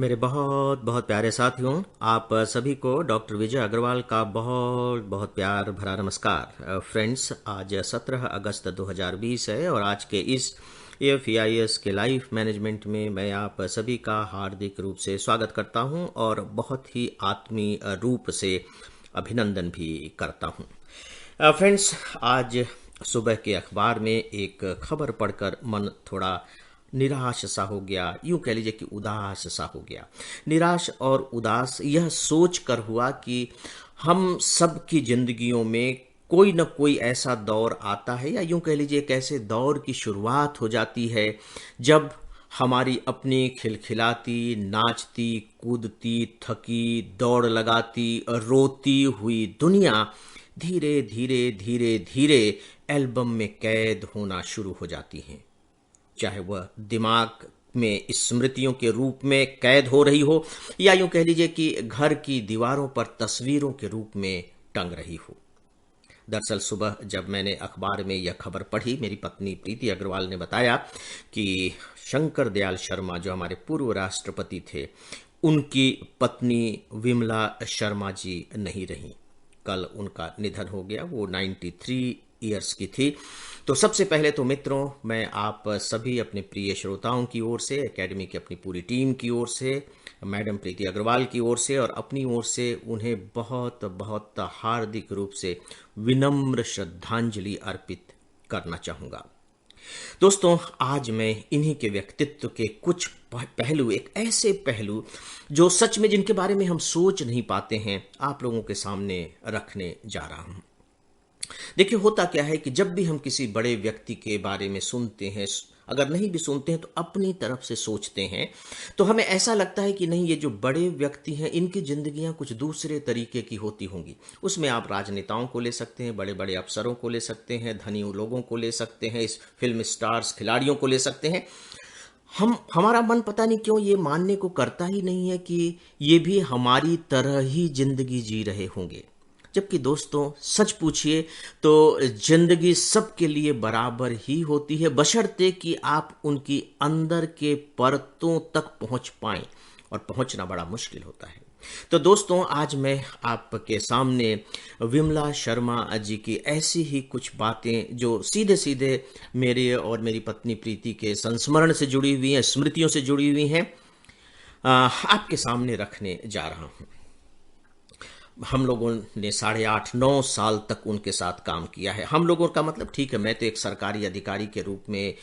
मेरे बहुत बहुत प्यारे साथियों, आप सभी को डॉक्टर विजय अग्रवाल का बहुत बहुत प्यार भरा नमस्कार। फ्रेंड्स, आज 17 अगस्त 2020 है और आज के इस AFEIS के लाइफ मैनेजमेंट में मैं आप सभी का हार्दिक रूप से स्वागत करता हूं और बहुत ही आत्मीय रूप से अभिनंदन भी करता हूं। फ्रेंड्स, आज सुबह के अखबार में एक खबर पढ़कर मन थोड़ा निराश सा हो गया, यूं कह लीजिए कि उदास सा हो गया। निराश और उदास यह सोच कर हुआ कि हम सब की जिंदगियों में कोई न कोई ऐसा दौर आता है, या यूं कह लीजिए एक ऐसे दौर की शुरुआत हो जाती है जब हमारी अपनी खिलखिलाती, नाचती, कूदती, थकी, दौड़ लगाती, रोती हुई दुनिया धीरे धीरे धीरे धीरे एल्बम में कैद होना शुरू हो जाती है। चाहे वह दिमाग में स्मृतियों के रूप में कैद हो रही हो, या यूं कह लीजिए कि घर की दीवारों पर तस्वीरों के रूप में टंग रही हो। दरअसल सुबह जब मैंने अखबार में यह खबर पढ़ी, मेरी पत्नी प्रीति अग्रवाल ने बताया कि शंकर दयाल शर्मा, जो हमारे पूर्व राष्ट्रपति थे, उनकी पत्नी विमला शर्मा जी नहीं रहीं। कल उनका निधन हो गया। वो 93 ईयर्स की थी। तो सबसे पहले तो मित्रों, मैं आप सभी अपने प्रिय श्रोताओं की ओर से, एकेडमी की अपनी पूरी टीम की ओर से, मैडम प्रीति अग्रवाल की ओर से और अपनी ओर से उन्हें बहुत बहुत हार्दिक रूप से विनम्र श्रद्धांजलि अर्पित करना चाहूँगा। दोस्तों, आज मैं इन्हीं के व्यक्तित्व के कुछ पहलू, एक ऐसे पहलू जो सच में जिनके बारे में हम सोच नहीं पाते हैं, आप लोगों के सामने रखने जा रहा हूँ। देखिए, होता क्या है कि जब भी हम किसी बड़े व्यक्ति के बारे में सुनते हैं, अगर नहीं भी सुनते हैं तो अपनी तरफ से सोचते हैं, तो हमें ऐसा लगता है कि नहीं, ये जो बड़े व्यक्ति हैं इनकी जिंदगियां कुछ दूसरे तरीके की होती होंगी। उसमें आप राजनेताओं को ले सकते हैं, बड़े बड़े अफसरों को ले सकते हैं, धनी लोगों को ले सकते हैं, इस फिल्म स्टार्स, खिलाड़ियों को ले सकते हैं। हमारा मन पता नहीं क्यों ये मानने को करता ही नहीं है कि ये भी हमारी तरह ही जिंदगी जी रहे होंगे। जबकि दोस्तों, सच पूछिए तो जिंदगी सबके लिए बराबर ही होती है, बशर्ते कि आप उनकी अंदर के परतों तक पहुंच पाएं, और पहुंचना बड़ा मुश्किल होता है। तो दोस्तों, आज मैं आपके सामने विमला शर्मा जी की ऐसी ही कुछ बातें जो सीधे सीधे मेरे और मेरी पत्नी प्रीति के संस्मरण से जुड़ी हुई हैं, स्मृतियों से जुड़ी हुई हैं, आपके सामने रखने जा रहा हूं। हम लोगों ने 8.5-9 साल तक उनके साथ काम किया है। हम लोगों का मतलब, ठीक है, मैं तो एक सरकारी अधिकारी के रूप में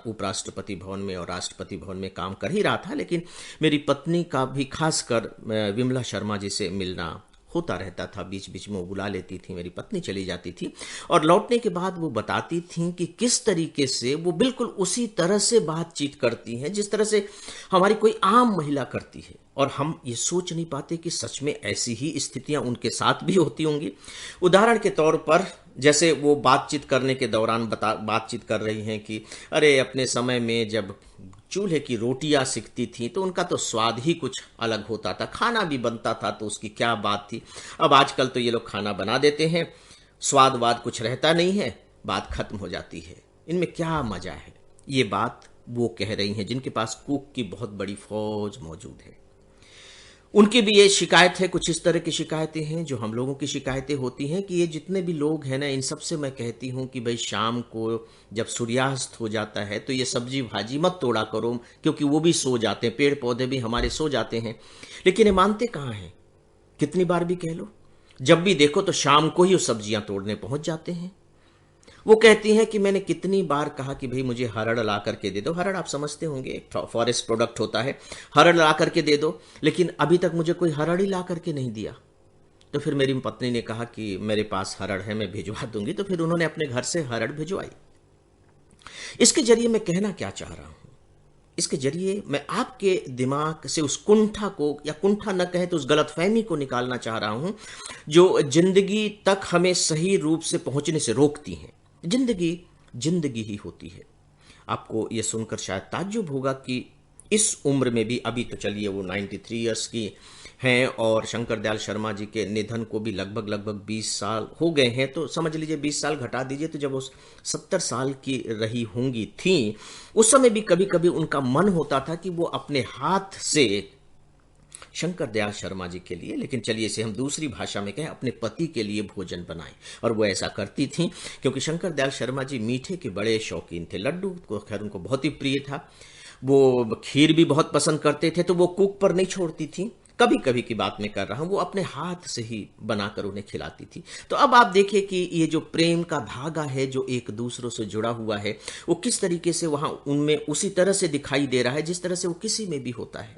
उपराष्ट्रपति भवन में और राष्ट्रपति भवन में काम कर ही रहा था, लेकिन मेरी पत्नी का भी खासकर विमला शर्मा जी से मिलना होता रहता था। बीच बीच में वो बुला लेती थी, मेरी पत्नी चली जाती थी और लौटने के बाद वो बताती थी कि किस तरीके से वो बिल्कुल उसी तरह से बातचीत करती हैं जिस तरह से हमारी कोई आम महिला करती है, और हम ये सोच नहीं पाते कि सच में ऐसी ही स्थितियां उनके साथ भी होती होंगी। उदाहरण के तौर पर, जैसे वो बातचीत करने के दौरान बातचीत कर रही हैं कि अरे, अपने समय में जब चूल्हे की रोटियां सिकती थी तो उनका तो स्वाद ही कुछ अलग होता था, खाना भी बनता था तो उसकी क्या बात थी। अब आजकल तो ये लोग खाना बना देते हैं, स्वाद वाद कुछ रहता नहीं है, बात खत्म हो जाती है, इनमें क्या मजा है। ये बात वो कह रही हैं जिनके पास कुक की बहुत बड़ी फौज मौजूद है। उनकी भी ये शिकायत है, कुछ इस तरह की शिकायतें हैं जो हम लोगों की शिकायतें होती हैं कि ये जितने भी लोग हैं ना, इन सब से मैं कहती हूँ कि भाई, शाम को जब सूर्यास्त हो जाता है तो ये सब्जी भाजी मत तोड़ा करो, क्योंकि वो भी सो जाते हैं, पेड़ पौधे भी हमारे सो जाते हैं। लेकिन ये मानते कहाँ हैं? कितनी बार भी कह लो, जब भी देखो तो शाम को ही वो सब्जियां तोड़ने पहुंच जाते हैं। वो कहती हैं कि मैंने कितनी बार कहा कि भाई मुझे हरड़ ला करके दे दो। हरड़ आप समझते होंगे, एक फॉरेस्ट प्रोडक्ट होता है, हरड़ ला करके दे दो, लेकिन अभी तक मुझे कोई हरड़ ही ला करके नहीं दिया। तो फिर मेरी पत्नी ने कहा कि मेरे पास हरड़ है, मैं भिजवा दूंगी। तो फिर उन्होंने अपने घर से हरड़ भिजवाई। इसके जरिए मैं कहना क्या चाह रहा हूं, इसके जरिए मैं आपके दिमाग से उस कुंठा को, या कुंठा न कहे तो उस गलतफहमी को निकालना चाह रहा हूं जो जिंदगी तक हमें सही रूप से पहुंचने से रोकती है। जिंदगी जिंदगी ही होती है। आपको यह सुनकर शायद ताज्जुब होगा कि इस उम्र में भी, अभी तो चलिए वो 93 ईयर्स की हैं, और शंकर दयाल शर्मा जी के निधन को भी लगभग लगभग 20 साल हो गए हैं, तो समझ लीजिए 20 साल घटा दीजिए, तो जब वो 70 साल की रही होंगी थी, उस समय भी कभी कभी उनका मन होता था कि वो अपने हाथ से शंकर दयाल शर्मा जी के लिए, लेकिन चलिए इसे हम दूसरी भाषा में कहें, अपने पति के लिए भोजन बनाएं। और वो ऐसा करती थी, क्योंकि शंकर दयाल शर्मा जी मीठे के बड़े शौकीन थे। लड्डू को खैर उनको बहुत ही प्रिय था, वो खीर भी बहुत पसंद करते थे, तो वो कुक पर नहीं छोड़ती थी। कभी कभी की बात मैं कर रहा हूं, वो अपने हाथ से ही बनाकर उन्हें खिलाती थी। तो अब आप देखिए कि ये जो प्रेम का धागा है जो एक दूसरों से जुड़ा हुआ है, वो किस तरीके से वहां उनमें उसी तरह से दिखाई दे रहा है जिस तरह से वो किसी में भी होता है।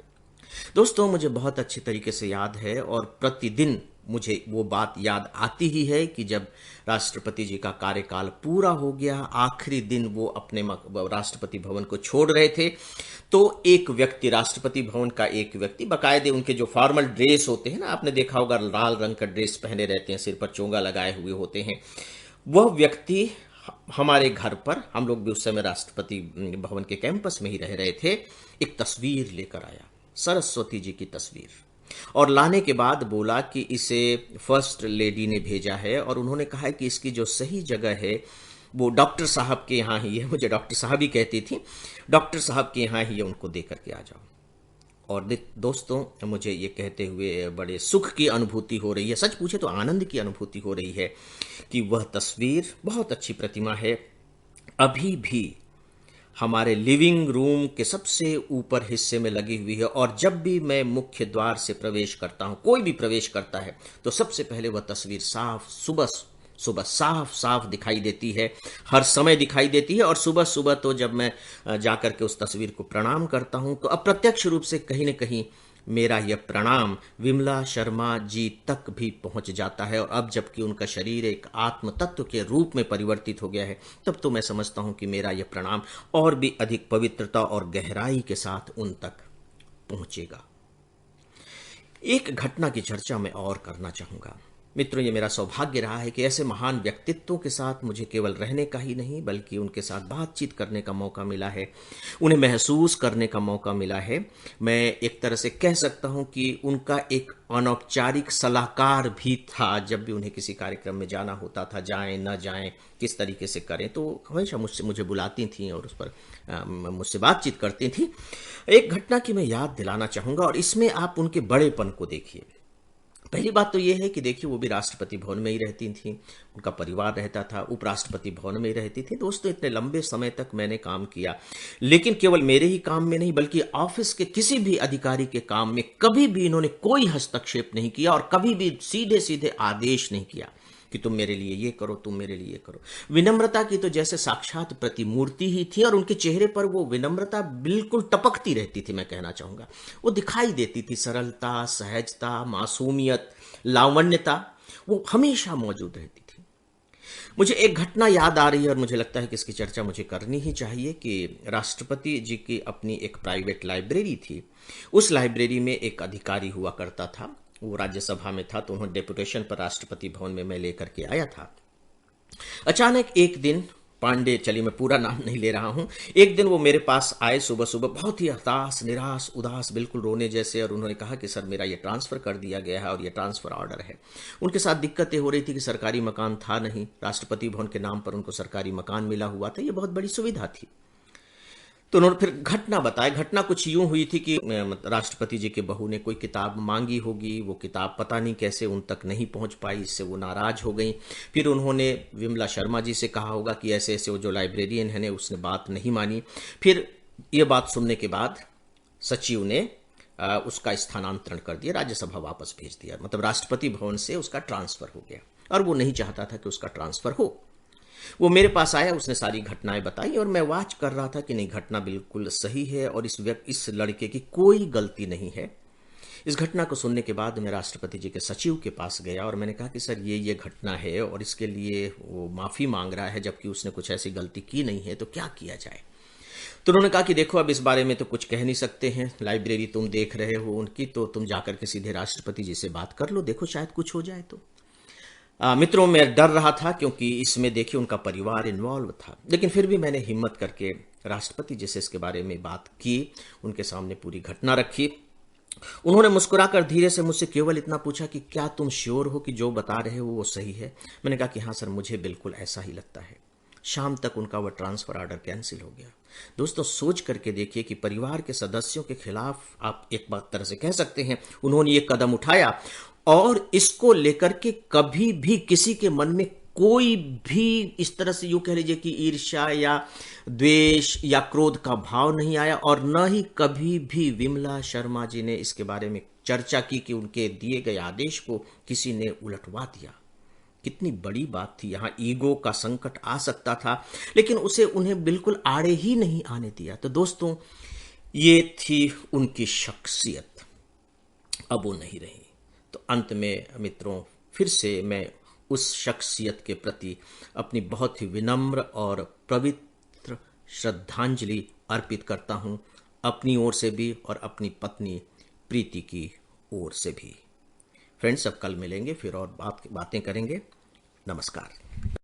दोस्तों, मुझे बहुत अच्छी तरीके से याद है, और प्रतिदिन मुझे वो बात याद आती ही है कि जब राष्ट्रपति जी का कार्यकाल पूरा हो गया, आखिरी दिन वो अपने राष्ट्रपति भवन को छोड़ रहे थे, तो एक व्यक्ति, राष्ट्रपति भवन का एक व्यक्ति, बाकायदे उनके जो फॉर्मल ड्रेस होते हैं ना, आपने देखा होगा लाल रंग का ड्रेस पहने रहते हैं, सिर पर चोंगा लगाए हुए होते हैं, वह व्यक्ति हमारे घर पर, हम लोग भी उस समय राष्ट्रपति भवन के कैंपस में ही रह रहे थे, एक तस्वीर लेकर आया, सरस्वती जी की तस्वीर, और लाने के बाद बोला कि इसे फर्स्ट लेडी ने भेजा है, और उन्होंने कहा है कि इसकी जो सही जगह है वो डॉक्टर साहब के यहाँ ही है। मुझे डॉक्टर साहब ही कहती थी, डॉक्टर साहब के यहाँ ही है, उनको दे करके आ जाओ। और दोस्तों, मुझे ये कहते हुए बड़े सुख की अनुभूति हो रही है, सच पूछे तो आनंद की अनुभूति हो रही है कि वह तस्वीर, बहुत अच्छी प्रतिमा है, अभी भी हमारे लिविंग रूम के सबसे ऊपर हिस्से में लगी हुई है। और जब भी मैं मुख्य द्वार से प्रवेश करता हूं, कोई भी प्रवेश करता है, तो सबसे पहले वह तस्वीर साफ सुबह सुबह साफ साफ दिखाई देती है, हर समय दिखाई देती है। और सुबह सुबह तो जब मैं जाकर के उस तस्वीर को प्रणाम करता हूं, तो अप्रत्यक्ष रूप से कहीं न कहीं मेरा यह प्रणाम विमला शर्मा जी तक भी पहुंच जाता है। और अब जबकि उनका शरीर एक आत्म तत्व के रूप में परिवर्तित हो गया है, तब तो मैं समझता हूं कि मेरा यह प्रणाम और भी अधिक पवित्रता और गहराई के साथ उन तक पहुंचेगा। एक घटना की चर्चा मैं और करना चाहूंगा। मित्रों, ये मेरा सौभाग्य रहा है कि ऐसे महान व्यक्तित्वों के साथ मुझे केवल रहने का ही नहीं, बल्कि उनके साथ बातचीत करने का मौका मिला है, उन्हें महसूस करने का मौका मिला है। मैं एक तरह से कह सकता हूं कि उनका एक अनौपचारिक सलाहकार भी था। जब भी उन्हें किसी कार्यक्रम में जाना होता था, जाएं न जाएं, किस तरीके से करें, तो हमेशा मुझे बुलाती थी और उस पर मुझसे बातचीत करती थी। एक घटना की मैं याद दिलाना चाहूंगा, और इसमें आप उनके बड़ेपन को देखिए। पहली बात तो यह है कि देखिए, वो भी राष्ट्रपति भवन में ही रहती थी, उनका परिवार रहता था, उपराष्ट्रपति भवन में ही रहती थी। दोस्तों, इतने लंबे समय तक मैंने काम किया, लेकिन केवल मेरे ही काम में नहीं, बल्कि ऑफिस के किसी भी अधिकारी के काम में कभी भी इन्होंने कोई हस्तक्षेप नहीं किया, और कभी भी सीधे सीधे आदेश नहीं किया कि तुम मेरे लिए ये करो, तुम मेरे लिए ये करो। विनम्रता की तो जैसे साक्षात प्रतिमूर्ति ही थी, और उनके चेहरे पर वो विनम्रता बिल्कुल टपकती रहती थी, मैं कहना चाहूंगा। वो दिखाई देती थी, सरलता, सहजता, मासूमियत, लावण्यता, वो हमेशा मौजूद रहती थी। मुझे एक घटना याद आ रही है, और मुझे लगता है कि इसकी चर्चा मुझे करनी ही चाहिए, कि राष्ट्रपति जी की अपनी एक प्राइवेट लाइब्रेरी थी। उस लाइब्रेरी में एक अधिकारी हुआ करता था, वो राज्यसभा में था, तो उन्होंने डेपुटेशन पर राष्ट्रपति भवन में मैं लेकर के आया था। अचानक एक दिन पांडे, चलिए मैं पूरा नाम नहीं ले रहा हूं, एक दिन वो मेरे पास आए सुबह सुबह, बहुत ही हताश, निराश, उदास, बिल्कुल रोने जैसे, और उन्होंने कहा कि सर, मेरा ये ट्रांसफर कर दिया गया है और ये ट्रांसफर ऑर्डर है। उनके साथ दिक्कतें हो रही थी कि सरकारी मकान था नहीं, राष्ट्रपति भवन के नाम पर उनको सरकारी मकान मिला हुआ था, ये बहुत बड़ी सुविधा थी। तो उन्होंने फिर घटना बताई। घटना कुछ यूं हुई थी कि राष्ट्रपति जी के बहू ने कोई किताब मांगी होगी, वो किताब पता नहीं कैसे उन तक नहीं पहुंच पाई, इससे वो नाराज हो गई। फिर उन्होंने विमला शर्मा जी से कहा होगा कि ऐसे ऐसे, वो जो लाइब्रेरियन है उसने बात नहीं मानी। फिर ये बात सुनने के बाद सचिव ने उसका स्थानांतरण कर दिया, राज्यसभा वापस भेज दिया, मतलब राष्ट्रपति भवन से उसका ट्रांसफर हो गया, और वो नहीं चाहता था कि उसका ट्रांसफर हो। वो मेरे पास आया, उसने सारी घटनाएं बताई, और मैं वाच कर रहा था कि नहीं, घटना बिल्कुल सही है, और इस लड़के की कोई गलती नहीं है। इस घटना को सुनने के बाद मैं राष्ट्रपति जी के सचिव के पास गया, और मैंने कहा कि सर, ये घटना है, और इसके लिए वो माफी मांग रहा है, जबकि उसने कुछ ऐसी गलती की नहीं है, तो क्या किया जाए। तो उन्होंने कहा कि देखो, अब इस बारे में तो कुछ कह नहीं सकते हैं, लाइब्रेरी तुम देख रहे हो उनकी, तो तुम जाकर के सीधे राष्ट्रपति जी से बात कर लो, देखो शायद कुछ हो जाए। तो मित्रों, मैं डर रहा था, क्योंकि इसमें देखिए उनका परिवार इन्वॉल्व था, लेकिन फिर भी मैंने हिम्मत करके राष्ट्रपति जैसे इसके बारे में बात की, उनके सामने पूरी घटना रखी। उन्होंने मुस्कुराकर धीरे से मुझसे केवल इतना पूछा कि क्या तुम श्योर हो कि जो बता रहे हो वो सही है। मैंने कहा कि हाँ सर, मुझे बिल्कुल ऐसा ही लगता है। शाम तक उनका वह ट्रांसफर ऑर्डर कैंसिल हो गया। दोस्तों, सोच करके देखिए कि परिवार के सदस्यों के खिलाफ आप एक बात तरह से कह सकते हैं उन्होंने ये कदम उठाया, और इसको लेकर के कभी भी किसी के मन में कोई भी इस तरह से यूं कह लीजिए कि ईर्ष्या या द्वेष या क्रोध का भाव नहीं आया, और न ही कभी भी विमला शर्मा जी ने इसके बारे में चर्चा की कि उनके दिए गए आदेश को किसी ने उलटवा दिया। कितनी बड़ी बात थी, यहां ईगो का संकट आ सकता था, लेकिन उसे उन्हें बिल्कुल आड़े ही नहीं आने दिया। तो दोस्तों, ये थी उनकी शख्सियत, अब वो नहीं रही। तो अंत में मित्रों, फिर से मैं उस शख्सियत के प्रति अपनी बहुत ही विनम्र और पवित्र श्रद्धांजलि अर्पित करता हूं, अपनी ओर से भी और अपनी पत्नी प्रीति की ओर से भी। फ्रेंड्स, अब कल मिलेंगे फिर और बातें करेंगे। नमस्कार।